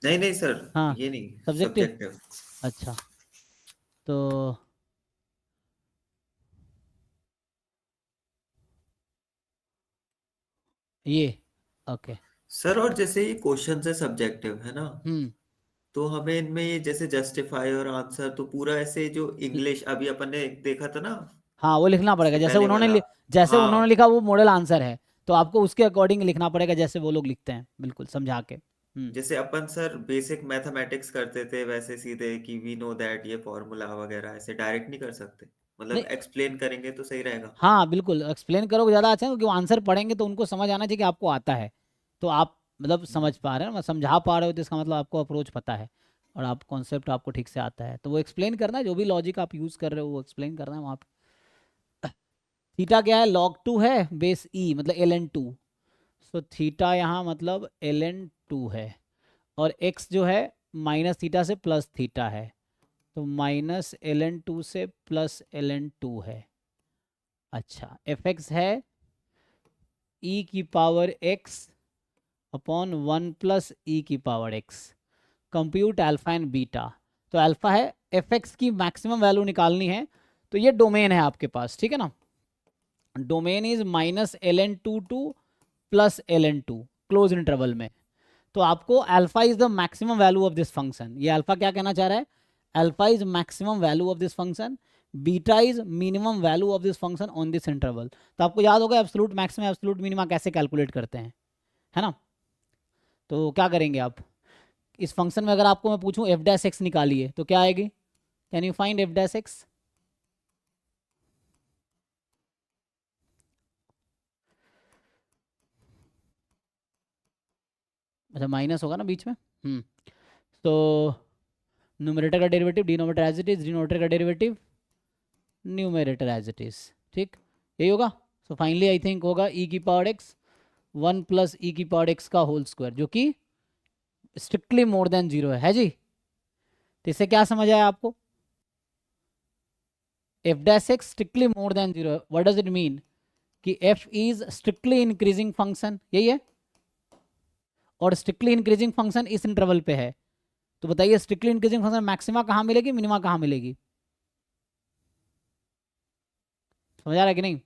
नहीं नहीं सर, हाँ ये नहीं, सब्जेक्टिव। सब्जेक्टिव। अच्छा तो ये ओके। सर और जैसे ये क्वेश्चन है सब्जेक्टिव है ना, हम्म। तो हमें इनमें ये जैसे जस्टिफाई और आंसर तो पूरा ऐसे जो इंग्लिश अभी अपन ने देखा था ना, हाँ वो लिखना पड़ेगा इसके जैसे पहले उन्होंने वाला। जैसे उन्होंने हाँ, लिखा वो मॉडल आंसर है, तो आपको उसके अकॉर्डिंग लिखना पड़ेगा जैसे वो लोग लिखते हैं, बिल्कुल समझा के। जैसे अपन सर बेसिक मैथमेटिक्स करते थे वैसे सीधे कि वी नो दैट ये फॉर्मूला वगैरह ऐसे डायरेक्ट नहीं कर सकते, मतलब नहीं एक्सप्लेन करेंगे तो सही रहेगा। हाँ बिल्कुल एक्सप्लेन करोगे ज़्यादा अच्छा है, क्योंकि वो आंसर पढ़ेंगे तो उनको समझ आना चाहिए कि आपको आता है। तो आप मतलब समझ पा रहे हो ना, समझा पा रहे हो, तो इसका मतलब आपको अप्रोच पता है और आप कॉन्सेप्ट आपको ठीक से आता है, तो वो एक्सप्लेन करना है, जो भी लॉजिक आप यूज़ कर रहे हो वो एक्सप्लेन करना है वहाँ पे। थीटा क्या है, log 2 है, बेस ई मतलब ln 2। सो थीटा यहाँ मतलब ln 2 है, और x जो है माइनस थीटा से प्लस थीटा है, तो माइनस ln 2 से प्लस ln 2 है। अच्छा एफ एक्स है e की पावर x अपॉन 1 + e की power x। Compute alpha and beta. तो अल्फा है, एफ एक्स की मैक्सिमम वैल्यू निकालनी है, तो ये डोमेन है आपके पास, ठीक है ना। Domain is -ln 2 plus ln 2 close interval में। तो आपको alpha is the maximum value of this function, ये अल्फा क्या कहना चाह रहा है, alpha is maximum value of this function, beta is minimum value of this function on this interval. तो आपको याद होगा एब्सोल्यूट मैक्सिमम एब्सोल्यूट मिनिमा कैसे कैलकुलेट करते हैं, है ना। तो क्या करेंगे आप, इस फंक्शन में अगर आपको मैं पूछूं एफ डैश एक्स निकालिए तो क्या आएगी, can you find F dash X. अच्छा माइनस होगा ना बीच में। तो न्यूमरेटर का derivative denominator as it is, denominator का derivative numerator as it is, ठीक यही होगा। सो फाइनली आई थिंक होगा ई की पावर एक्स 1 + e की पावर एक्स का होल स्क्वायर, जो कि स्ट्रिक्टली मोर देन 0 है जी। तो इससे क्या समझ आया आपको, F dash X strictly more than 0, what does it mean कि F is strictly increasing function, यही है, और स्ट्रिक्टली इंक्रीजिंग फंक्शन इस इंटरवल पे है। तो बताइए स्ट्रिक्टली इंक्रीजिंग फंक्शन मैक्सिमा कहाँ मिलेगी, मिनिमा कहाँ मिलेगी, समझ आ रहा है कि नहीं।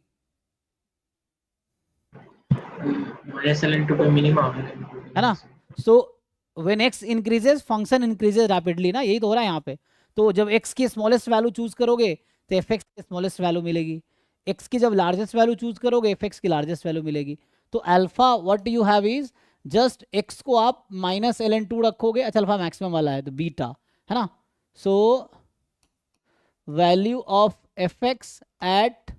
-ln 2 पे मिनिमा है ना। So when x increases function increases rapidly ना, यही तो हो रहा है यहाँ पे। तो जब एक्स की स्मॉलेस्ट वैल्यू चूज करोगे तो एफ एक्स की स्मॉलेस्ट वैल्यू मिलेगी, एक्स की जब लार्जेस्ट वैल्यू चूज करोगे एफ एक्स की लार्जेस्ट वैल्यू मिलेगी। तो alpha what you have is just x को आप -ln 2 रखोगे, अच्छा अल्फा मैक्सिमम वाला है तो बीटा, है ना। So value of F X at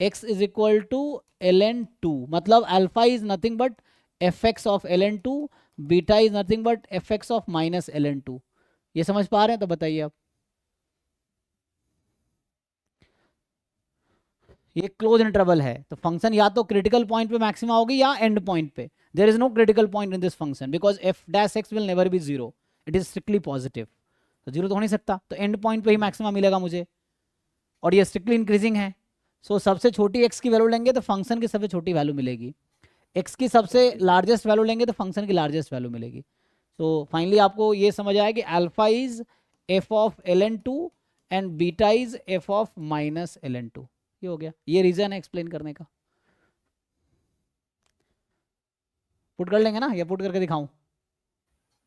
x is equal to ln 2, मतलब alpha is nothing but F X of ln 2, beta is nothing but F X of -ln 2। ये समझ पा रहे हैं, तो बताइए आप। ये क्लोज इंटरवल है, तो फंक्शन या तो क्रिटिकल पॉइंट पे मैक्सिमा होगी या एंड पॉइंट पे। There is no critical point in this function because F dash X will never be 0, it is strictly positive. तो 0 तो हो नहीं सकता, तो एंड पॉइंट पे ही मैक्सिमा मिलेगा मुझे, और ये स्ट्रिक्टली इंक्रीजिंग है। सो सबसे छोटी एक्स की वैल्यू लेंगे तो फंक्शन की सबसे छोटी वैल्यू मिलेगी, एक्स की सबसे ओके सर। लार्जेस्ट वैल्यू लेंगे तो फंक्शन की लार्जेस्ट वैल्यू मिलेगी। तो फाइनली आपको ये समझ आया कि alpha is F of ln 2 and beta is F of -ln 2। ये हो गया, ये रीजन है एक्सप्लेन करने का। पुट कर लेंगे ना, या पुट करके दिखाऊं,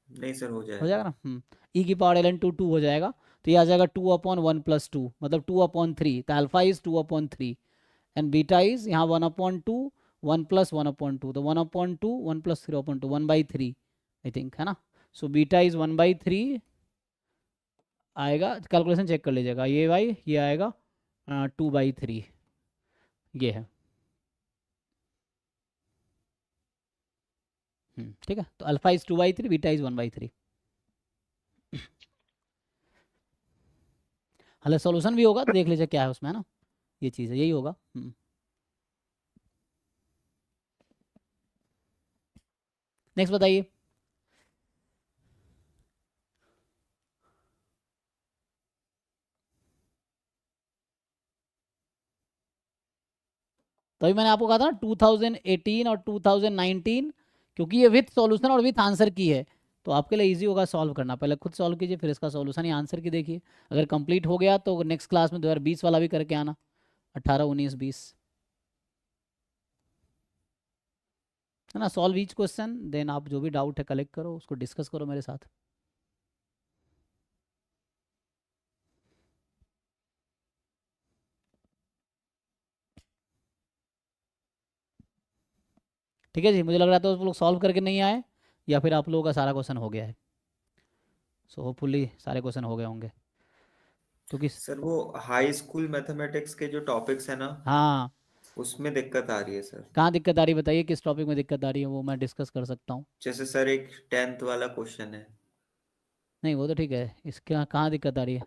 नहीं सर, हो हो जाएगा। जाएगा ना। ई की पावर ln 2 2 हो जाएगा, तो ये आ जाएगा 2/1 + 2 मतलब 2/3, तो alpha is 2/3 and beta is यहाँ 1/2 1 + 1/2, तो 1/2 1 + 0/2 1/3 आई थिंक, है ना। सो बीटा इज 1/3 आएगा, कैलकुलेशन चेक कर लीजिएगा, ये भाई ये आएगा 2/3, ये है। ठीक है, तो अल्फा इज 2/3, बीटा इज 1/3। हालांकि सॉल्यूशन भी होगा तो देख लीजिए क्या है उसमें, है ना, ये चीज़ है, यही होगा। नेक्स्ट बताइए। तो अभी मैंने आपको कहा था ना 2018 और 2019, क्योंकि ये विथ सॉल्यूशन और विथ आंसर की है, तो आपके लिए इजी होगा सॉल्व करना। पहले खुद सॉल्व कीजिए, फिर इसका सॉल्यूशन या आंसर की देखिए। अगर कंप्लीट हो गया तो नेक्स्ट क्लास में 2020 वाला भी करके आना, 18, 19, 20, है ना। सॉल्व ईच क्वेश्चन, देन आप जो भी डाउट है कलेक्ट करो, उसको डिस्कस करो मेरे साथ। ठीक है जी, मुझे लग रहा था उस लोग सॉल्व करके नहीं आए, या फिर आप लोगों का सारा क्वेश्चन हो गया है। सो होपफुली सारे क्वेश्चन हो गए होंगे, क्योंकि सर वो हाई स्कूल मैथमेटिक्स के जो टॉपिक्स है ना, हाँ, उसमें दिक्कत आ रही है सर। कहाँ दिक्कत आ रही है बताइए, किस टॉपिक में दिक्कत आ रही है, वो मैं डिस्कस कर सकता हूँ। जैसे सर एक 10th वाला क्वेश्चन है। नहीं वो तो ठीक है, इसके कहाँ दिक्कत आ रही है,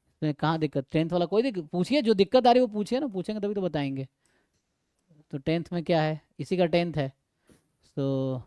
इसमें कहाँ दिक्कत, 10th वाला कोई दिक्कत पूछिए, जो दिक्कत आ रही है वो पूछिए ना, पूछेंगे तभी तो बताएंगे। तो 10th में क्या है, इसी का 10th है। तो